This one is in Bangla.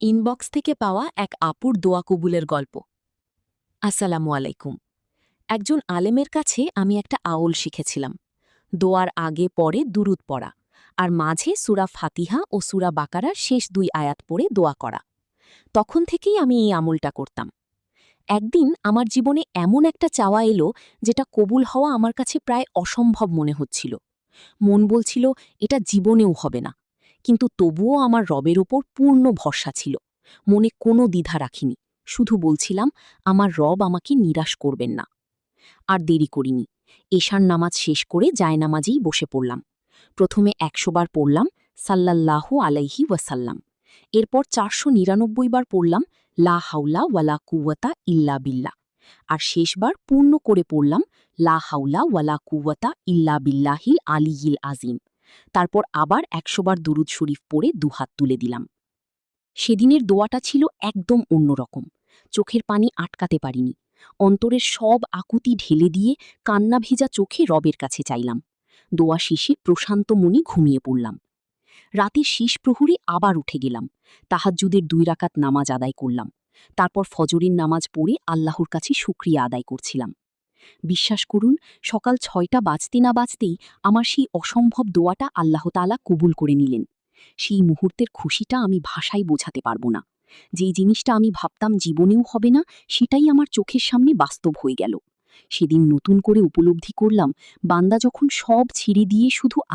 ইনবক্স থেকে পাওয়া এক আপুর দোয়া কবুলের গল্প। আসসালামু আলাইকুম। একজন আলেমের কাছে আমি একটা আউল শিখেছিলাম, দোয়ার আগে পরে দুরুদ পড়া, আর মাঝে সূরা ফাতিহা ও সূরা বাকারার শেষ 2 আয়াত পড়ে দোয়া করা। তখন থেকেই আমি এই আমলটা করতাম। একদিন আমার জীবনে এমন একটা চাওয়া এলো, যেটা কবুল হওয়া আমার কাছে প্রায় অসম্ভব মনে হচ্ছিল। মন বলছিল এটা জীবনেও হবে না, কিন্তু তবুও আমার রবের ওপর পূর্ণ ভরসা ছিল। মনে কোনো দ্বিধা রাখিনি, শুধু বলছিলাম আমার রব আমাকে নিরাশ করবেন না। আর দেরি করিনি, এশার নামাজ শেষ করে জায়নামাজেই বসে পড়লাম। প্রথমে ১০০ বার পড়লাম সাল্লাল্লাহু আলাইহি ওয়াসাল্লাম, এরপর ৪৯৯ বার পড়লাম লা হাওলা ওয়ালা কুওয়াতা ইল্লা বিল্লাহ, আর শেষবার পূর্ণ করে পড়লাম লা হাওলা ওয়ালা কুওয়াতা ইল্লা বিল্লাহিল আলিয়িল আজিম। তারপর আবার ১০০ বার দুরুদ শরীফ পড়ে দুহাত তুলে দিলাম। সেদিনের দোয়াটা ছিল একদম অন্যরকম। চোখের পানি আটকাতে পারিনি, অন্তরের সব আকুতি ঢেলে দিয়ে কান্না ভেজা চোখে রবের কাছে চাইলাম। দোয়া শেষে প্রশান্ত মনে ঘুমিয়ে পড়লাম। রাতের শেষ প্রহরে আবার উঠে গেলাম, তাহাজ্জুদের ২ রাকাত নামাজ আদায় করলাম। তারপর ফজরের নামাজ পড়ে আল্লাহর কাছে শুকরিয়া আদায় করছিলাম। বিশ্বাস করুন, সকাল ৬টা বাজতে না বাজতেই আমার সেই অসম্ভব দোয়াটা আল্লাহ তাআলা কবুল করে নিলেন। সেই মুহূর্তের খুশিটা আমি ভাষায় বোঝাতে পারবো না। যেই জিনিসটা আমি ভাবতাম জীবনেও হবে না, সেটাই আমার চোখের সামনে বাস্তব হয়ে গেল। সেদিন নতুন করে উপলব্ধি করলাম, বান্দা যখন সব ছেড়ে দিয়ে শুধু